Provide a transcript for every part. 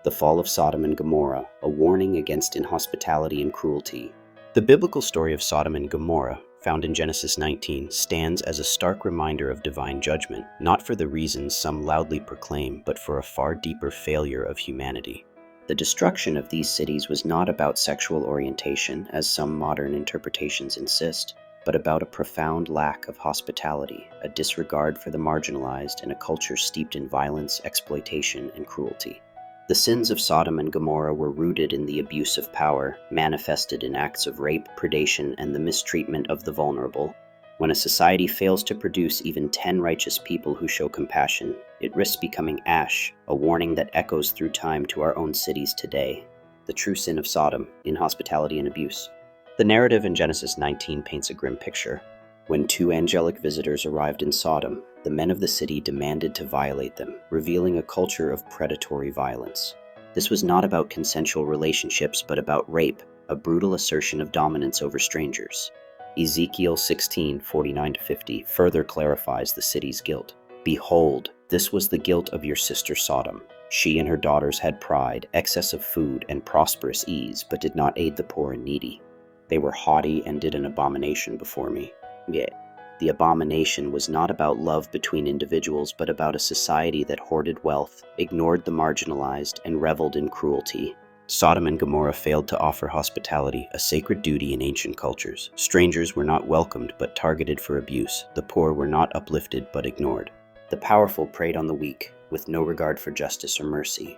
The fall of Sodom and Gomorrah, a warning against inhospitality and cruelty. The biblical story of Sodom and Gomorrah, found in Genesis 19, stands as a stark reminder of divine judgment, not for the reasons some loudly proclaim, but for a far deeper failure of humanity. The destruction of these cities was not about sexual orientation, as some modern interpretations insist, but about a profound lack of hospitality, a disregard for the marginalized, and a culture steeped in violence, exploitation, and cruelty. The sins of Sodom and Gomorrah were rooted in the abuse of power, manifested in acts of rape, predation, and the mistreatment of the vulnerable. When a society fails to produce even 10 righteous people who show compassion, it risks becoming ash, a warning that echoes through time to our own cities today. The true sin of Sodom, inhospitality and abuse. The narrative in Genesis 19 paints a grim picture. When 2 angelic visitors arrived in Sodom, the men of the city demanded to violate them, revealing a culture of predatory violence. This was not about consensual relationships, but about rape, a brutal assertion of dominance over strangers. Ezekiel 16:49-50 further clarifies the city's guilt. Behold, this was the guilt of your sister Sodom. She and her daughters had pride, excess of food, and prosperous ease, but did not aid the poor and needy. They were haughty and did an abomination before me. Yet, the abomination was not about love between individuals, but about a society that hoarded wealth, ignored the marginalized, and reveled in cruelty. Sodom and Gomorrah failed to offer hospitality, a sacred duty in ancient cultures. Strangers were not welcomed, but targeted for abuse. The poor were not uplifted, but ignored. The powerful preyed on the weak, with no regard for justice or mercy.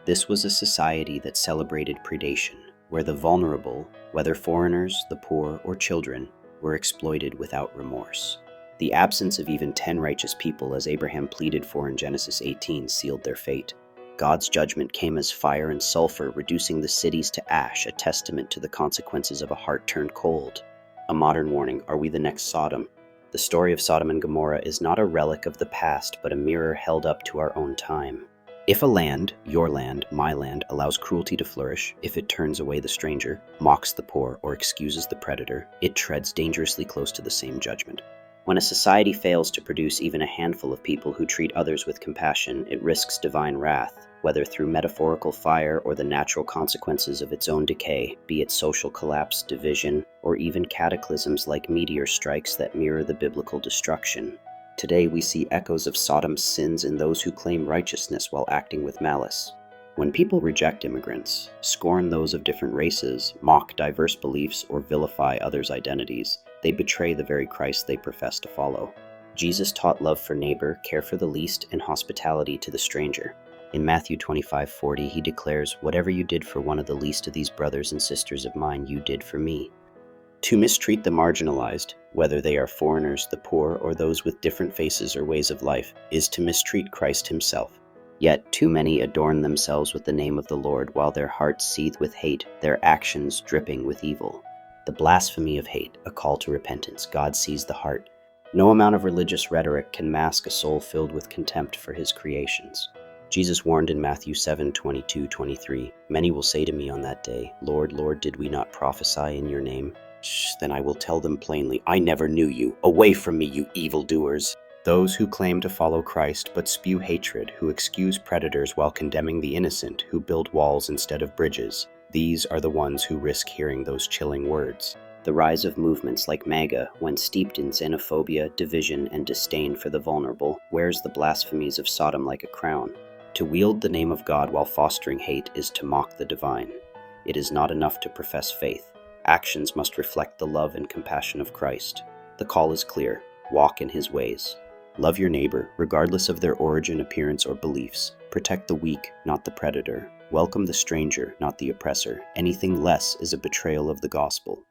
This was a society that celebrated predation, where the vulnerable, whether foreigners, the poor, or children, were exploited without remorse. The absence of even 10 righteous people, as Abraham pleaded for in Genesis 18, sealed their fate. God's judgment came as fire and sulfur, reducing the cities to ash, a testament to the consequences of a heart turned cold. A modern warning: are we the next Sodom? The story of Sodom and Gomorrah is not a relic of the past, but a mirror held up to our own time. If a land, your land, my land, allows cruelty to flourish, if it turns away the stranger, mocks the poor, or excuses the predator, it treads dangerously close to the same judgment. When a society fails to produce even a handful of people who treat others with compassion, it risks divine wrath, whether through metaphorical fire or the natural consequences of its own decay, be it social collapse, division, or even cataclysms like meteor strikes that mirror the biblical destruction. Today we see echoes of Sodom's sins in those who claim righteousness while acting with malice. When people reject immigrants, scorn those of different races, mock diverse beliefs, or vilify others' identities, they betray the very Christ they profess to follow. Jesus taught love for neighbor, care for the least, and hospitality to the stranger. In Matthew 25:40, he declares, "Whatever you did for one of the least of these brothers and sisters of mine, you did for me." To mistreat the marginalized, whether they are foreigners, the poor, or those with different faces or ways of life, is to mistreat Christ himself. Yet too many adorn themselves with the name of the Lord, while their hearts seethe with hate, their actions dripping with evil. The blasphemy of hate, a call to repentance. God sees the heart. No amount of religious rhetoric can mask a soul filled with contempt for his creations. Jesus warned in Matthew 7:22-23, "Many will say to me on that day, 'Lord, Lord, did we not prophesy in your name?' Then I will tell them plainly, 'I never knew you. Away from me, you evildoers.'" Those who claim to follow Christ but spew hatred, who excuse predators while condemning the innocent, who build walls instead of bridges, these are the ones who risk hearing those chilling words. The rise of movements like MAGA, when steeped in xenophobia, division, and disdain for the vulnerable, wears the blasphemies of Sodom like a crown. To wield the name of God while fostering hate is to mock the divine. It is not enough to profess faith. Actions must reflect the love and compassion of Christ. The call is clear: walk in his ways. Love your neighbor, regardless of their origin, appearance, or beliefs. Protect the weak, not the predator. Welcome the stranger, not the oppressor. Anything less is a betrayal of the gospel.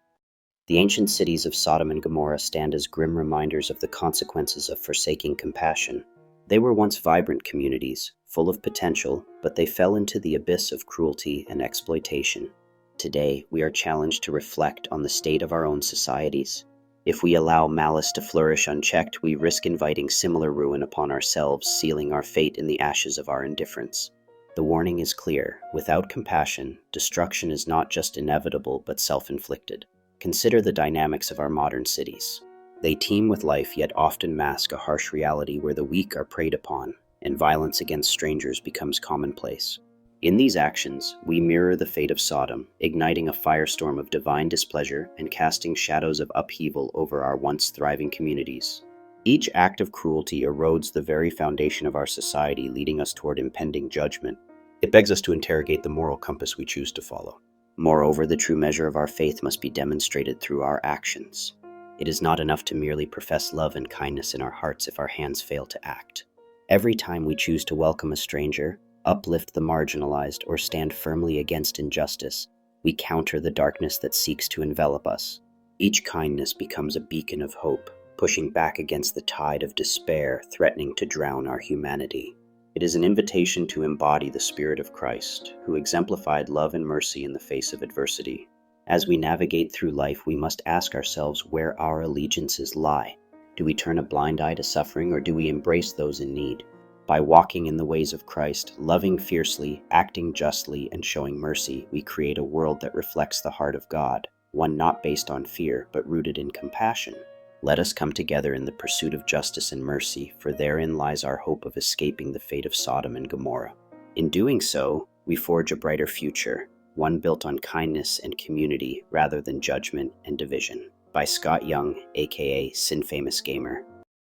The ancient cities of Sodom and Gomorrah stand as grim reminders of the consequences of forsaking compassion. They were once vibrant communities, full of potential, but they fell into the abyss of cruelty and exploitation. Today, we are challenged to reflect on the state of our own societies. If we allow malice to flourish unchecked, we risk inviting similar ruin upon ourselves, sealing our fate in the ashes of our indifference. The warning is clear: without compassion, destruction is not just inevitable, but self-inflicted. Consider the dynamics of our modern cities. They teem with life, yet often mask a harsh reality where the weak are preyed upon, and violence against strangers becomes commonplace. In these actions, we mirror the fate of Sodom, igniting a firestorm of divine displeasure and casting shadows of upheaval over our once thriving communities. Each act of cruelty erodes the very foundation of our society, leading us toward impending judgment. It begs us to interrogate the moral compass we choose to follow. Moreover, the true measure of our faith must be demonstrated through our actions. It is not enough to merely profess love and kindness in our hearts if our hands fail to act. Every time we choose to welcome a stranger, uplift the marginalized, or stand firmly against injustice, we counter the darkness that seeks to envelop us. Each kindness becomes a beacon of hope, pushing back against the tide of despair threatening to drown our humanity. It is an invitation to embody the Spirit of Christ, who exemplified love and mercy in the face of adversity. As we navigate through life, we must ask ourselves where our allegiances lie. Do we turn a blind eye to suffering, or do we embrace those in need? By walking in the ways of Christ, loving fiercely, acting justly, and showing mercy, we create a world that reflects the heart of God, one not based on fear, but rooted in compassion. Let us come together in the pursuit of justice and mercy, for therein lies our hope of escaping the fate of Sodom and Gomorrah. In doing so, we forge a brighter future, one built on kindness and community rather than judgment and division. By Scott Young, aka Sin Famous Gamer.